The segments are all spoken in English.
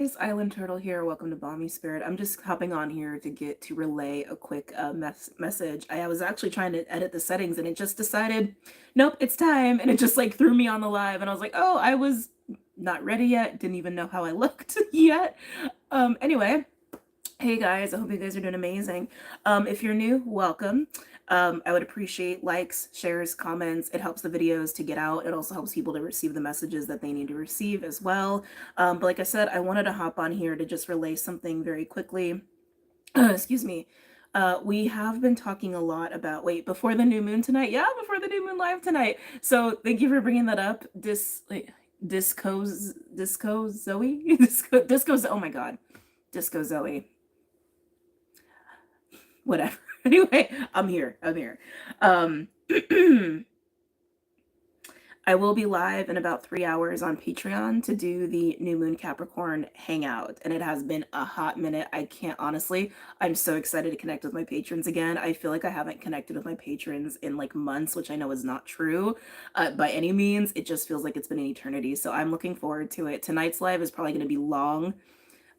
It's Island Turtle here. Welcome to BOMISpirit. I'm just hopping on here to relay a quick message. I was actually trying to edit the settings and it just decided, nope, it's time, and it just like threw me on the live, and I was like, oh, I was not ready yet. Didn't even know how I looked yet. Anyway, hey guys, I hope you guys are doing amazing. If you're new, welcome. I would appreciate likes, shares, comments. It helps the videos to get out. It also helps people to receive the messages that they need to receive as well. But like I said, I wanted to hop on here to just relay something very quickly. Excuse me. We have been talking a lot about, wait, before the new moon tonight? Yeah, before the new moon live tonight. So thank you for bringing that up. Disco Zoe? Disco, oh my God. Disco Zoe. Whatever. Anyway, I'm here. I will be live in about 3 hours on Patreon to do the New Moon Capricorn hangout, and it has been a hot minute. I can't honestly. I'm so excited to connect with my patrons again. I feel like I haven't connected with my patrons in like months, which I know is not true by any means. It just feels like it's been an eternity. So I'm looking forward to it. Tonight's live is probably going to be long.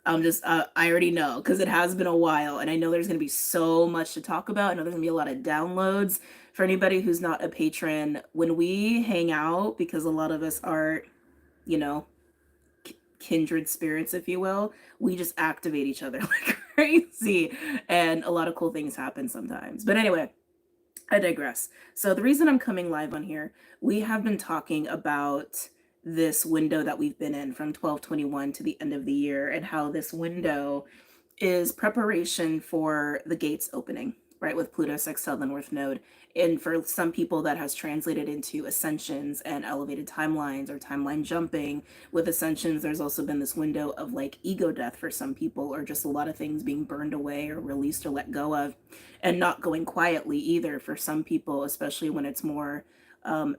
I already know because it has been a while, and I know there's going to be so much to talk about. I know there's going to be a lot of downloads. For anybody who's not a patron, when we hang out, because a lot of us are, you know, kindred spirits, if you will, we just activate each other like crazy, and a lot of cool things happen sometimes. But anyway, I digress. So the reason I'm coming live on here, we have been talking about this window that we've been in from 12/21 to the end of the year, and how this window is preparation for the gates opening, right, with Pluto sextile the North Node. And for some people, that has translated into ascensions and elevated timelines or timeline jumping. With ascensions, there's also been this window of like ego death for some people, or just a lot of things being burned away or released or let go of, and not going quietly either for some people, especially when it's more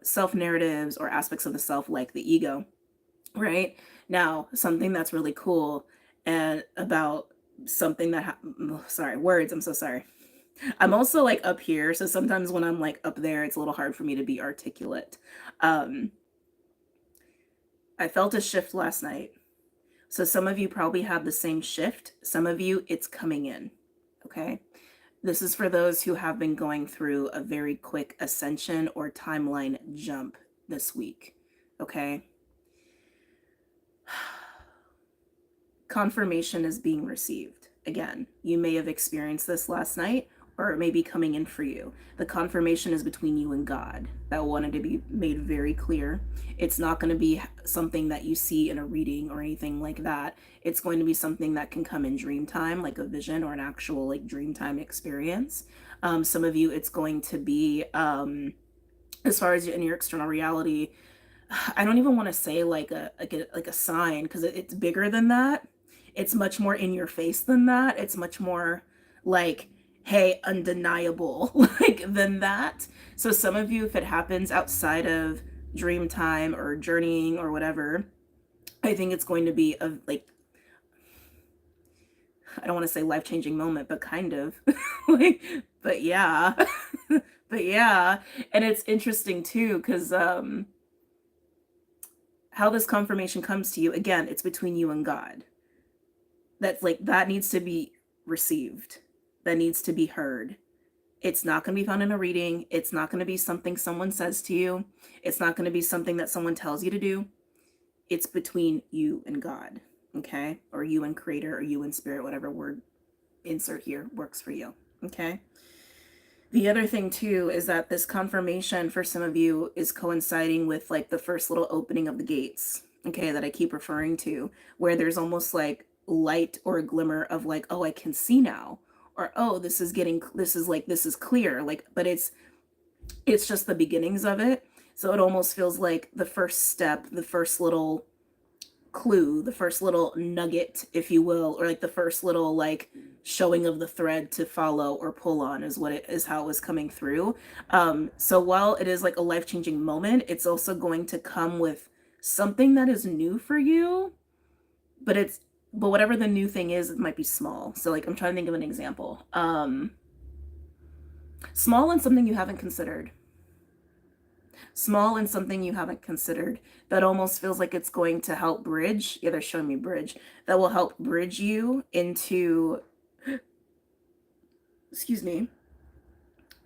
self-narratives or aspects of the self like the ego, right? Now, something that's really cool and about something that sorry, words, I'm so sorry. I'm also like up here, so sometimes when I'm like up there, it's a little hard for me to be articulate. I felt a shift last night. So some of you probably have the same shift. Some of you, it's coming in, okay? This is for those who have been going through a very quick ascension or timeline jump this week, okay? Confirmation is being received. Again, you may have experienced this last night, or it may be coming in for you. The confirmation is between you and God. That wanted to be made very clear. It's not going to be something that you see in a reading or anything like that. It's going to be something that can come in dream time, like a vision or an actual like dream time experience. Some of you, it's going to be, as far as in your external reality, I don't even want to say like a sign, because it's bigger than that. It's much more in your face than that. It's much more like, hey, undeniable like than that. So some of you, if it happens outside of dream time or journeying or whatever, I think it's going to be a like, I don't want to say life-changing moment, but kind of like, but yeah. But yeah. And it's interesting too, because how this confirmation comes to you, again, it's between you and God. That's like, that needs to be received. That needs to be heard. It's not going to be found in a reading. It's not going to be something someone says to you. It's not going to be something that someone tells you to do. It's between you and God, okay? Or you and creator, or you and spirit, whatever word insert here works for you, okay? The other thing too is that this confirmation for some of you is coinciding with like the first little opening of the gates, okay, that I keep referring to, where there's almost like light or a glimmer of like, oh, I can see now, or oh, this is clear, like, but it's just the beginnings of it. So it almost feels like the first step, the first little clue, the first little nugget, if you will, or like the first little like showing of the thread to follow or pull on is what it is, how it was coming through. So while it is like a life-changing moment, it's also going to come with something that is new for you, but whatever the new thing is, it might be small. So like, I'm trying to think of an example. Small and something you haven't considered. small and something you haven't considered, that almost feels like it's going to help bridge. Yeah, they're showing me bridge. That will help bridge you into, excuse me,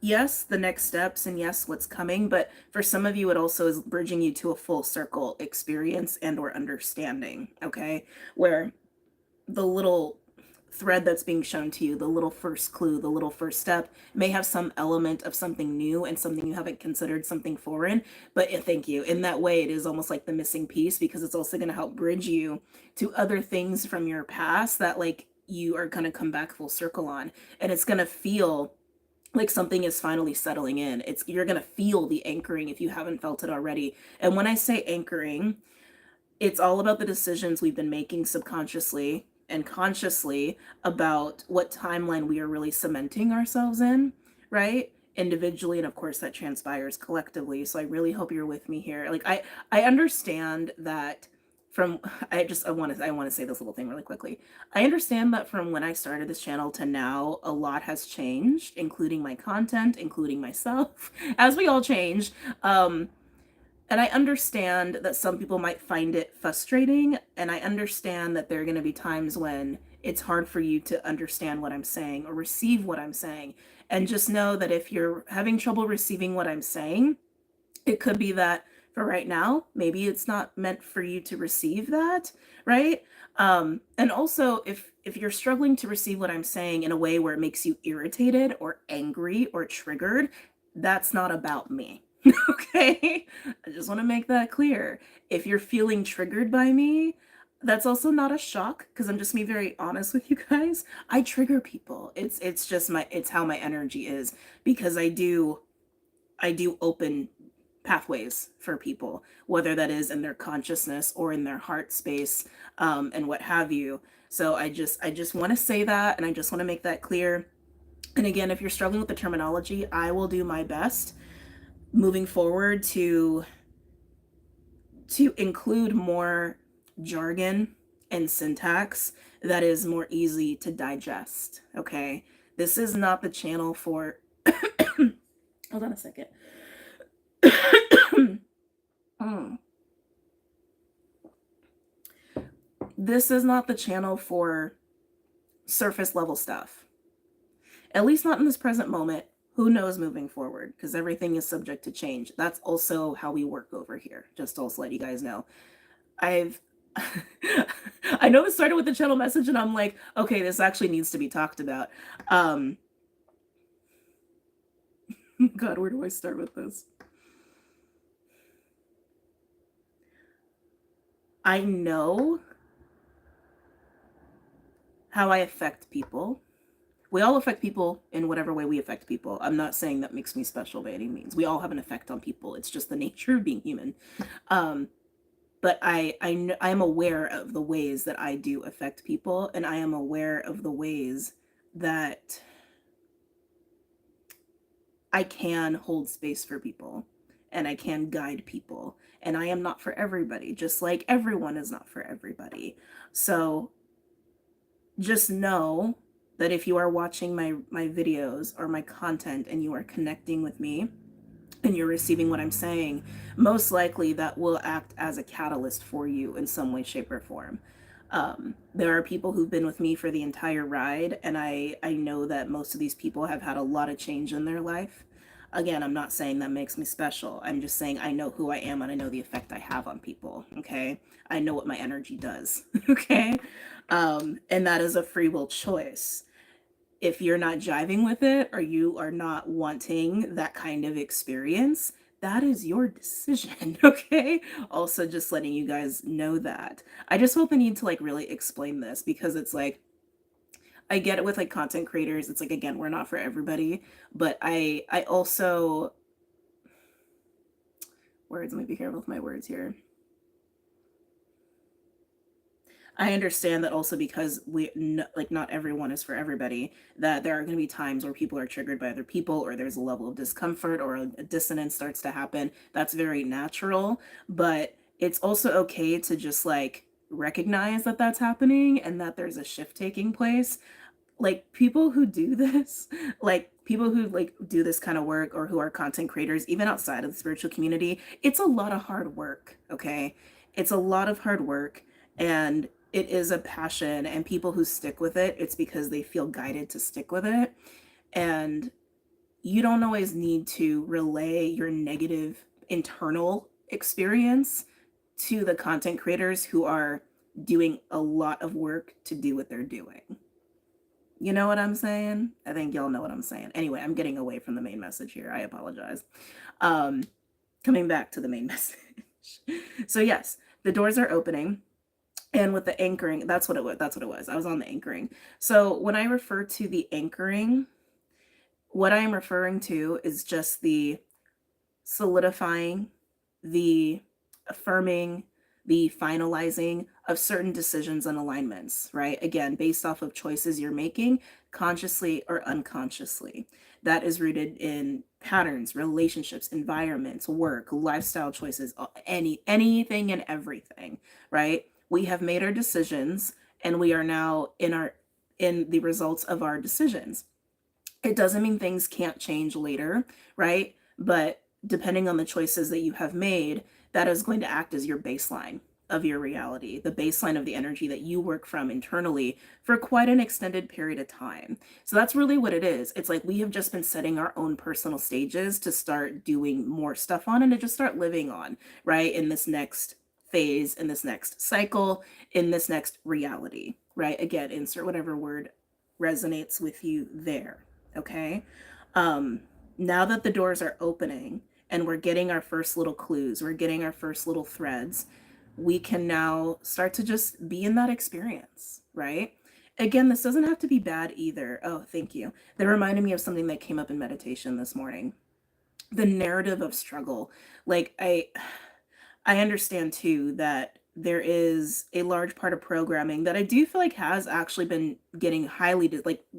yes, the next steps and yes, what's coming, but for some of you, it also is bridging you to a full circle experience and or understanding, okay? Where the little thread that's being shown to you, the little first clue, the little first step may have some element of something new and something you haven't considered, something foreign, but thank you. In that way, it is almost like the missing piece because it's also going to help bridge you to other things from your past that like you are going to come back full circle on. And it's going to feel like something is finally settling in. You're going to feel the anchoring if you haven't felt it already. And when I say anchoring, it's all about the decisions we've been making subconsciously and consciously about what timeline we are really cementing ourselves in, right? Individually, and of course that transpires collectively. So I really hope you're with me here. Like I understand that from I want to say this little thing really quickly. I understand that from when I started this channel to now, a lot has changed, including my content, including myself, as we all change. And I understand that some people might find it frustrating, and I understand that there are going to be times when it's hard for you to understand what I'm saying or receive what I'm saying. And just know that if you're having trouble receiving what I'm saying, it could be that for right now, maybe it's not meant for you to receive that, right? And also, if you're struggling to receive what I'm saying in a way where it makes you irritated or angry or triggered, that's not about me. Okay, I just want to make that clear. If you're feeling triggered by me, that's also not a shock because I'm just being very honest with you guys. I trigger people. It's just it's how my energy is because I do open pathways for people, whether that is in their consciousness or in their heart space, and what have you. So I just want to say that, and I just want to make that clear. And again, if you're struggling with the terminology, I will do my best moving forward to include more jargon and syntax that is more easy to digest. Okay, this is not the channel for hold on a second. This is not the channel for surface level stuff, at least not in this present moment. Who knows moving forward, because everything is subject to change. That's also how we work over here, just to also let you guys know. I know it started with the channel message and I'm like, okay, this actually needs to be talked about. God, where do I start with this? I know how I affect people. We all affect people in whatever way we affect people. I'm not saying that makes me special by any means. We all have an effect on people. It's just the nature of being human. But I am aware of the ways that I do affect people, and I am aware of the ways that I can hold space for people and I can guide people. And I am not for everybody, just like everyone is not for everybody. So just know that if you are watching my videos or my content and you are connecting with me and you're receiving what I'm saying, most likely that will act as a catalyst for you in some way, shape, or form. There are people who've been with me for the entire ride, and I know that most of these people have had a lot of change in their life. Again, I'm not saying that makes me special. I'm just saying I know who I am and I know the effect I have on people, okay? I know what my energy does, okay? And that is a free will choice. If you're not jiving with it or you are not wanting that kind of experience, that is your decision, okay? Also, just letting you guys know that. I just felt the need to like really explain this because it's like, I get it with like content creators. It's like, again, we're not for everybody, but I also, words, let me be careful with my words here. I understand that also because like not everyone is for everybody, that there are going to be times where people are triggered by other people or there's a level of discomfort or a dissonance starts to happen. That's very natural, but it's also okay to just like recognize that that's happening and that there's a shift taking place. Like people who do this, like people who like do this kind of work or who are content creators, even outside of the spiritual community, it's a lot of hard work, okay? It's a lot of hard work, and it is a passion, and people who stick with it, it's because they feel guided to stick with it. And you don't always need to relay your negative internal experience to the content creators who are doing a lot of work to do what they're doing. You know what I'm saying? I think y'all know what I'm saying. Anyway, I'm getting away from the main message here. I apologize. Coming back to the main message. So yes, the doors are opening. And with the anchoring, that's what it was. That's what it was. I was on the anchoring. So when I refer to the anchoring, what I am referring to is just the solidifying, the affirming, the finalizing of certain decisions and alignments, right? Again, based off of choices you're making consciously or unconsciously. That is rooted in patterns, relationships, environments, work, lifestyle choices, anything and everything, right? We have made our decisions, and we are now in the results of our decisions. It doesn't mean things can't change later, right? But depending on the choices that you have made, that is going to act as your baseline of your reality, the baseline of the energy that you work from internally for quite an extended period of time. So that's really what it is. It's like we have just been setting our own personal stages to start doing more stuff on and to just start living on, right? In this next phase, in this next cycle, in this next reality, right? Again, insert whatever word resonates with you there. Okay. Now that the doors are opening and we're getting our first little clues, we're getting our first little threads, we can now start to just be in that experience, right? Again, this doesn't have to be bad either. Oh, thank you. That reminded me of something that came up in meditation this morning. The narrative of struggle. Like I understand too that there is a large part of programming that I do feel like has actually been getting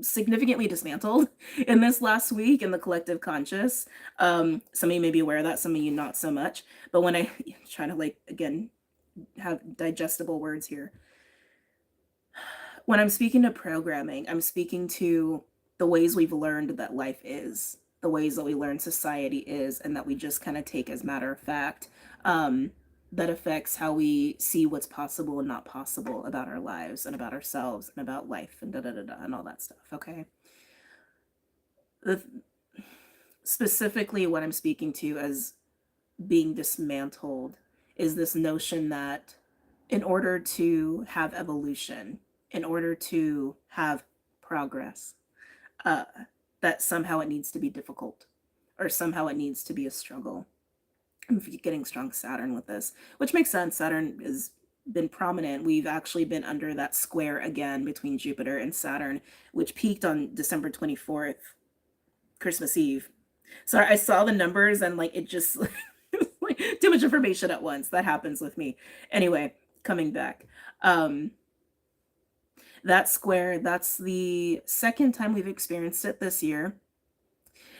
significantly dismantled in this last week in the collective conscious. Some of you may be aware of that, some of you not so much. But when I trying to again, have digestible words here. When I'm speaking to programming, I'm speaking to the ways we've learned that life is, the ways that we learn society is, and that we just kind of take as matter of fact. That affects how we see what's possible and not possible about our lives and about ourselves and about life and and all that stuff. Okay. Specifically, what I'm speaking to as being dismantled is this notion that in order to have evolution, in order to have progress, that somehow it needs to be difficult, or somehow it needs to be a struggle. I'm getting strong Saturn with this, which makes sense. Saturn has been prominent. We've actually been under that square again between Jupiter and Saturn, which peaked on December 24th, Christmas Eve. So I saw the numbers and it just like too much information at once. That happens with me. Anyway, coming back. That square, that's the second time we've experienced it this year.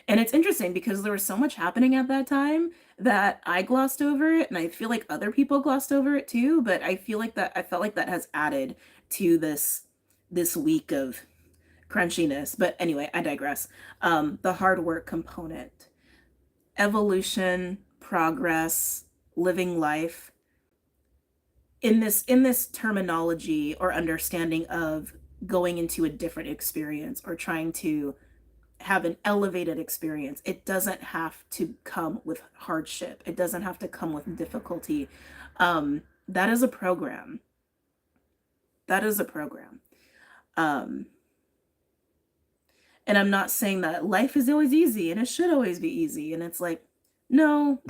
And it's interesting because there was so much happening at that time that I glossed over it, and I feel like other people glossed over it too, but I felt like that has added to this week of crunchiness. But anyway, I digress. The hard work component, evolution, progress, living life, in this terminology or understanding of going into a different experience or trying to have an elevated experience, it doesn't have to come with hardship. It doesn't have to come with difficulty. That is a program. That is a program. And I'm not saying that life is always easy and it should always be easy. And it's like, no,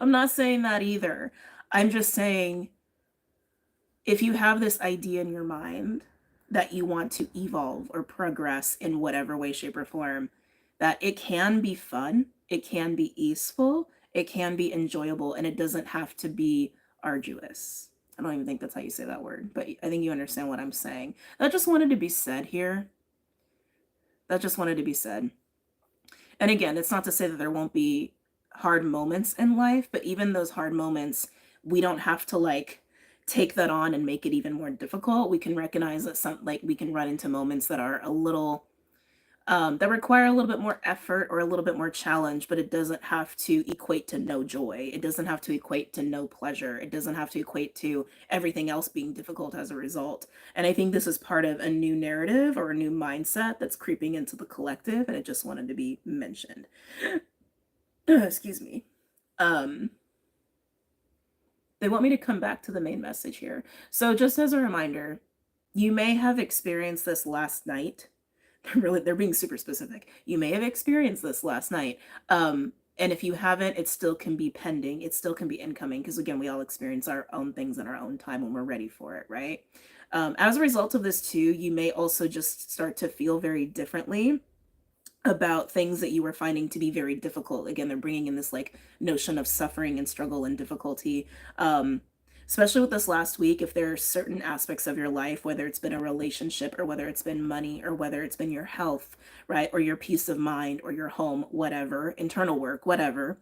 I'm not saying that either. I'm just saying, if you have this idea in your mind that you want to evolve or progress in whatever way, shape, or form, that it can be fun, it can be easeful, it can be enjoyable, and it doesn't have to be arduous. I don't even think that's how you say that word, but I think you understand what I'm saying. That just wanted to be said here. That just wanted to be said. And again, it's not to say that there won't be hard moments in life, but even those hard moments, we don't have to take that on and make it even more difficult. We can recognize that we can run into moments that are a little that require a little bit more effort or a little bit more challenge, but it doesn't have to equate to no joy. It doesn't have to equate to no pleasure. It doesn't have to equate to everything else being difficult as a result. And I think this is part of a new narrative or a new mindset that's creeping into the collective, and it just wanted to be mentioned. Excuse me. Um, they want me to come back to the main message here. So just as a reminder, you may have experienced this last night. They're being super specific. You may have experienced this last night. And if you haven't, it still can be pending. It still can be incoming because, again, we all experience our own things in our own time when we're ready for it, right? As a result of this too, you may also just start to feel very differently about things that you were finding to be very difficult. Again, they're bringing in this like notion of suffering and struggle and difficulty. Especially with this last week, if there are certain aspects of your life, whether it's been a relationship or whether it's been money or whether it's been your health, right, or your peace of mind or your home, whatever, internal work, whatever,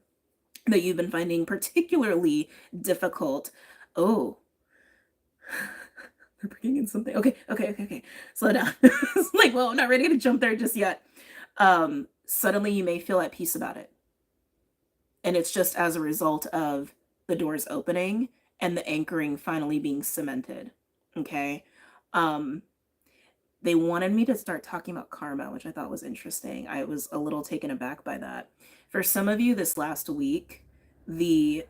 that you've been finding particularly difficult. Oh, they're bringing in something. Okay. Slow down. It's like, well, I'm not ready to jump there just yet. Suddenly you may feel at peace about it. And it's just as a result of the doors opening and the anchoring finally being cemented. Okay. They wanted me to start talking about karma, which I thought was interesting. I was a little taken aback by that. For some of you this last week, the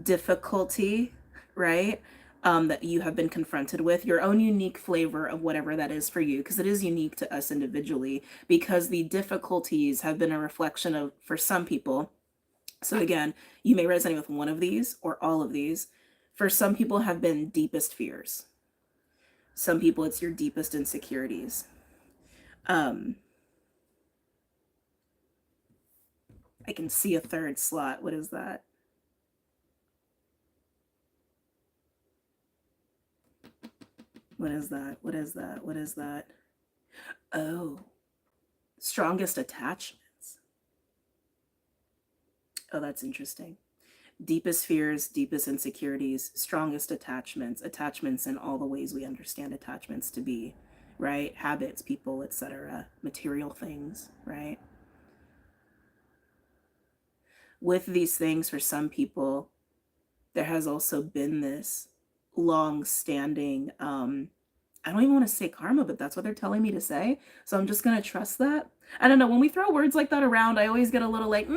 difficulty, right? That you have been confronted with, your own unique flavor of whatever that is for you, because it is unique to us individually, because the difficulties have been a reflection of, for some people, so again, you may resonate with one of these or all of these. For some people have been deepest fears. Some people it's your deepest insecurities. I can see a third slot. What is that? What is that? What is that? What is that? Oh, strongest attachments. Oh, that's interesting. Deepest fears, deepest insecurities, strongest attachments, attachments in all the ways we understand attachments to be, right? Habits, people, etc., material things, right? With these things, for some people, there has also been this long standing, I don't even want to say karma, but that's what they're telling me to say. So I'm just going to trust that. I don't know. When we throw words like that around, I always get a little like,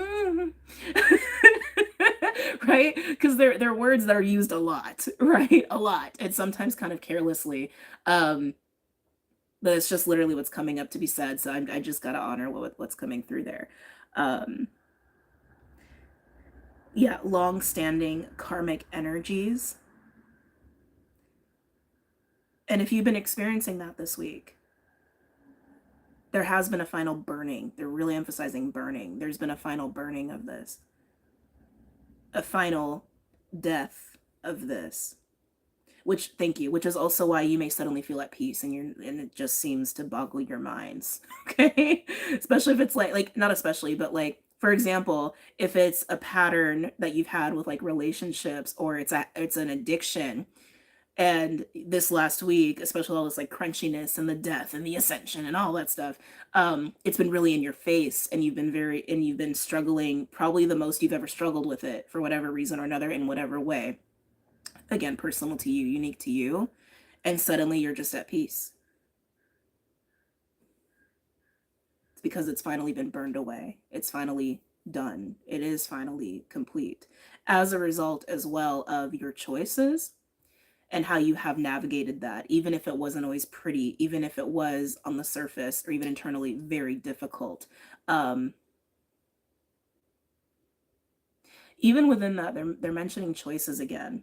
right? Because they're words that are used a lot, right? A lot. And sometimes kind of carelessly. But it's just literally what's coming up to be said. So I just got to honor what's coming through there. Yeah, long standing karmic energies. And if you've been experiencing that this week, there has been a final burning. They're really emphasizing burning. There's been a final burning of this, a final death of this. Which, thank you, which is also why you may suddenly feel at peace and it just seems to boggle your minds. Okay. Especially if it's like, not especially, but like, for example, if it's a pattern that you've had with like relationships or it's an addiction. And this last week, especially all this like crunchiness and the death and the ascension and all that stuff, it's been really in your face, and you've been struggling, probably the most you've ever struggled with it for whatever reason or another, in whatever way. Again, personal to you, unique to you, and suddenly you're just at peace. It's because it's finally been burned away. It's finally done. It is finally complete. As a result, as well, of your choices and how you have navigated that, even if it wasn't always pretty, even if it was on the surface or even internally very difficult. Even within that, they're mentioning choices again.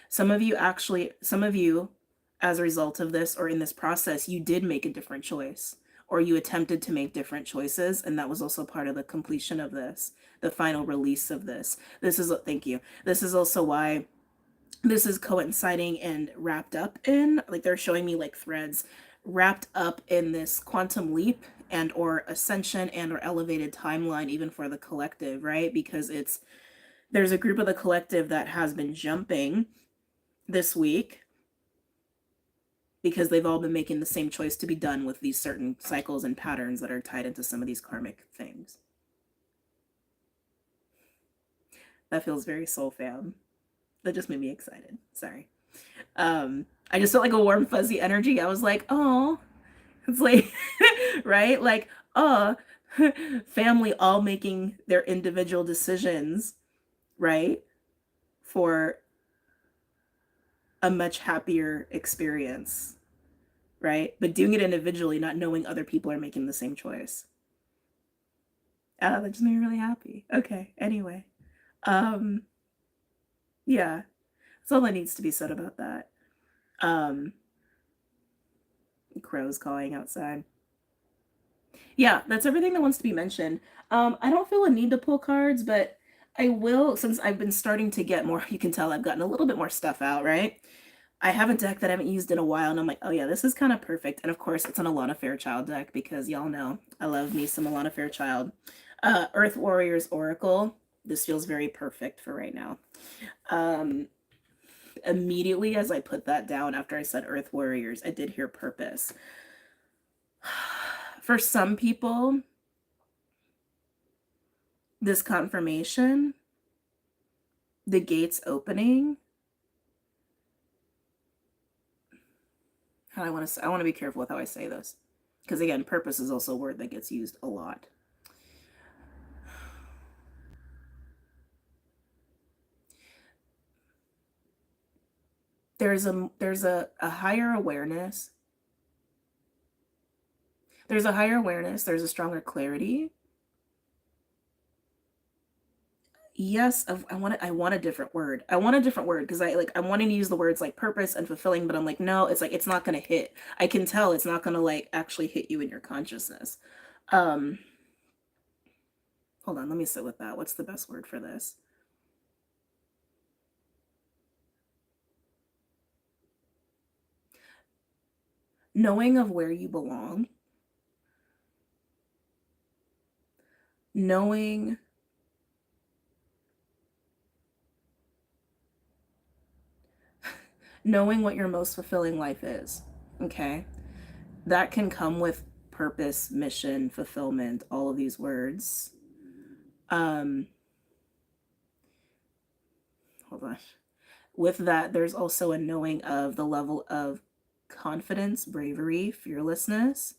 Some of you, as a result of this or in this process, you did make a different choice, or you attempted to make different choices, and that was also part of the completion of this, the final release of this. Thank you. This is also why this is coinciding and wrapped up in, like, they're showing me like threads wrapped up in this quantum leap and or ascension and or elevated timeline, even for the collective, right? Because there's a group of the collective that has been jumping this week because they've all been making the same choice to be done with these certain cycles and patterns that are tied into some of these karmic things. That feels very soul fam. That just made me excited. Sorry. I just felt like a warm, fuzzy energy. I was like, oh, it's like, right? Like, oh, family all making their individual decisions, right? For a much happier experience, right? But doing it individually, not knowing other people are making the same choice. That just made me really happy. Okay, anyway. Um, yeah, that's all that needs to be said about that. Crows cawing outside. Yeah, that's everything that wants to be mentioned. I don't feel a need to pull cards, but I will, since I've been starting to get more, you can tell I've gotten a little bit more stuff out, right? I have a deck that I haven't used in a while, and I'm like, oh yeah, this is kind of perfect. And of course, it's an Alana Fairchild deck, because y'all know I love me some Alana Fairchild. Earth Warriors Oracle. This feels very perfect for right now. Immediately as I put that down after I said Earth Warriors, I did hear purpose. For some people, this confirmation, the gates opening, I want to be careful with how I say this, because again, purpose is also a word that gets used a lot. There's a higher awareness. There's a higher awareness. There's a stronger clarity. Yes, I want a different word. I want a different word, because I'm wanting to use the words like purpose and fulfilling, but I'm like, no, it's like it's not gonna hit. I can tell it's not gonna like actually hit you in your consciousness. Hold on, let me sit with that. What's the best word for this? Knowing of where you belong. Knowing what your most fulfilling life is. Okay? That can come with purpose, mission, fulfillment, all of these words. Hold on. With that, there's also a knowing of the level of confidence, bravery, fearlessness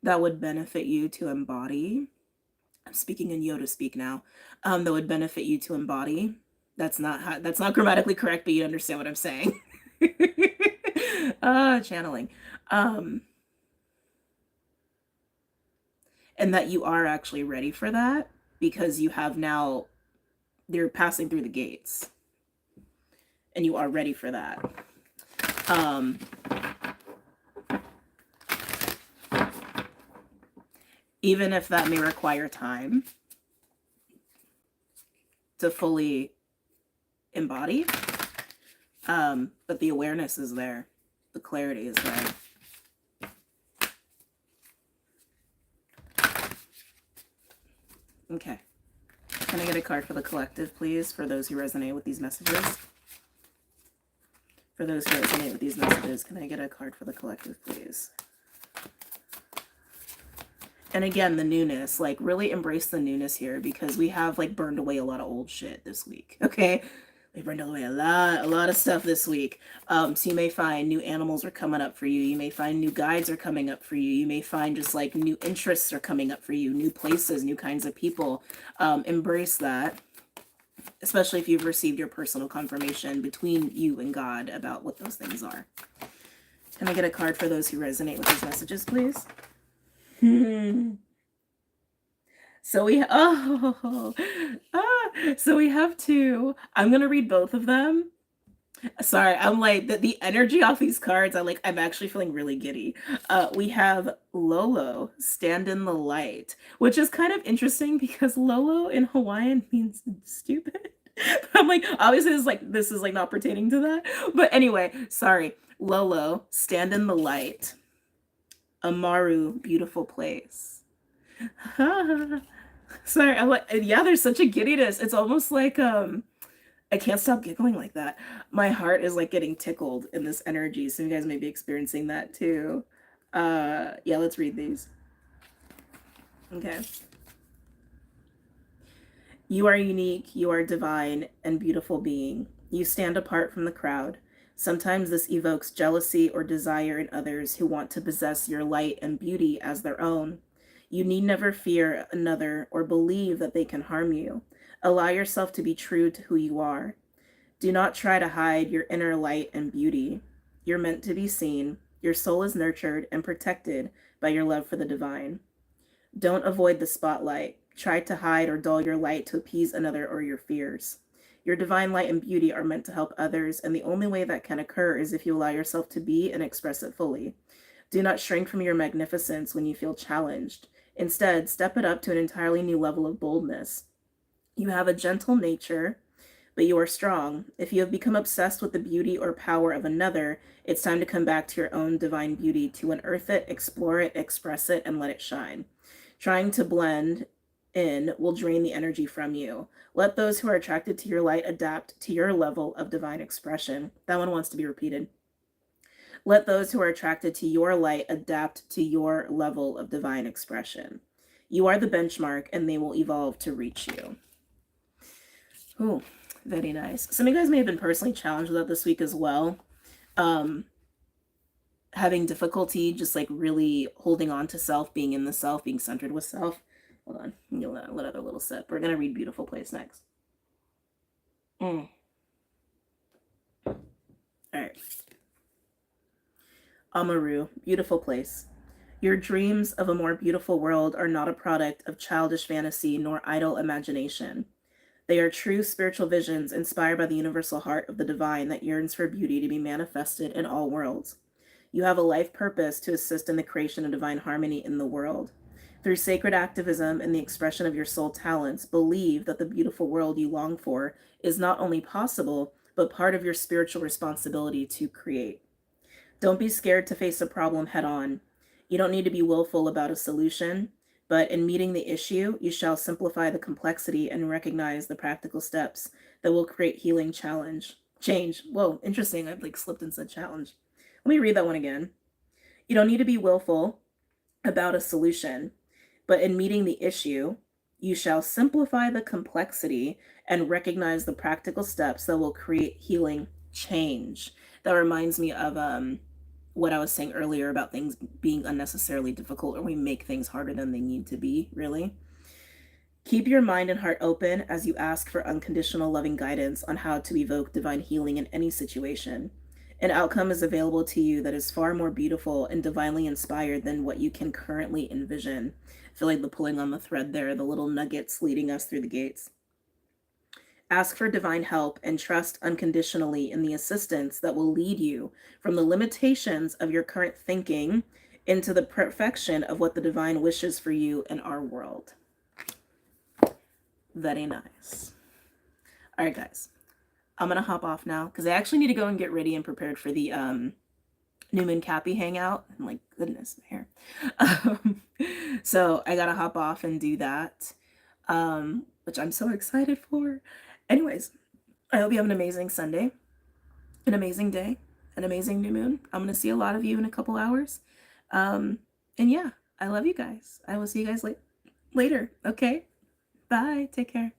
that would benefit you to embody. I'm speaking in Yoda speak now. That would benefit you to embody. That's not grammatically correct, but you understand what I'm saying. Channeling. And that you are actually ready for that, because they're passing through the gates. And you are ready for that. Even if that may require time to fully embody, but the awareness is there, the clarity is there. Okay, can I get a card for the collective, please, for those who resonate with these messages? For those who resonate with these messages, can I get a card for the collective, please? And again, the newness, like really embrace the newness here, because we have like burned away a lot of old shit this week. Okay, we burned away a lot of stuff this week. So you may find new animals are coming up for you. You may find new guides are coming up for you. You may find just like new interests are coming up for you, new places, new kinds of people. Embrace that, especially if you've received your personal confirmation between you and God about what those things are. Can I get a card for those who resonate with these messages, please? So we so we have two. I'm gonna read both of them. Sorry, I'm like the energy off these cards. I'm actually feeling really giddy. We have Lolo, stand in the light, which is kind of interesting because Lolo in Hawaiian means stupid. I'm like, obviously this is like not pertaining to that. But anyway, sorry. Lolo, stand in the light. Amaru, beautiful place. Sorry, I'm like, yeah, there's such a giddiness. It's almost like I can't stop giggling like that. My heart is like getting tickled in this energy, so you guys may be experiencing that too. Yeah, let's read these. Okay. You are unique, you are divine and beautiful being. You stand apart from the crowd. Sometimes this evokes jealousy or desire in others who want to possess your light and beauty as their own. You need never fear another or believe that they can harm you. Allow yourself to be true to who you are. Do not try to hide your inner light and beauty. You're meant to be seen. Your soul is nurtured and protected by your love for the divine. Don't avoid the spotlight. Try to hide or dull your light to appease another or your fears. Your divine light and beauty are meant to help others, and the only way that can occur is if you allow yourself to be and express it fully. Do not shrink from your magnificence when you feel challenged. Instead, step it up to an entirely new level of boldness. You have a gentle nature, but you are strong. If you have become obsessed with the beauty or power of another, it's time to come back to your own divine beauty, to unearth it, explore it, express it, and let it shine. Trying to blend in will drain the energy from you. Let those who are attracted to your light adapt to your level of divine expression. That one wants to be repeated. Let those who are attracted to your light adapt to your level of divine expression. You are the benchmark, and they will evolve to reach you. Ooh, very nice. Some of you guys may have been personally challenged with that this week as well. Having difficulty just like really holding on to self, being in the self, being centered with self. Hold on, you'll let out a little sip. We're gonna read Beautiful Place next. All right. Amaru, beautiful place. Your dreams of a more beautiful world are not a product of childish fantasy nor idle imagination. They are true spiritual visions inspired by the universal heart of the divine that yearns for beauty to be manifested in all worlds. You have a life purpose to assist in the creation of divine harmony in the world. Through sacred activism and the expression of your soul talents, believe that the beautiful world you long for is not only possible, but part of your spiritual responsibility to create. Don't be scared to face a problem head on. You don't need to be willful about a solution, but in meeting the issue, you shall simplify the complexity and recognize the practical steps that will create healing change. Whoa, interesting. I've like slipped and said challenge. Let me read that one again. You don't need to be willful about a solution, but in meeting the issue, you shall simplify the complexity and recognize the practical steps that will create healing change. That reminds me of what I was saying earlier about things being unnecessarily difficult, or we make things harder than they need to be, really. Keep your mind and heart open as you ask for unconditional loving guidance on how to evoke divine healing in any situation. An outcome is available to you that is far more beautiful and divinely inspired than what you can currently envision. I feel like the pulling on the thread there, the little nuggets leading us through the gates. Ask for divine help and trust unconditionally in the assistance that will lead you from the limitations of your current thinking into the perfection of what the divine wishes for you in our world. Very nice. All right, guys. I'm going to hop off now because I actually need to go and get ready and prepared for the New Moon Cappy hangout. I'm like, goodness, my hair. So I got to hop off and do that, which I'm so excited for. Anyways, I hope you have an amazing Sunday, an amazing day, an amazing new moon. I'm going to see a lot of you in a couple hours. And yeah, I love you guys. I will see you guys later. Okay? Bye. Take care.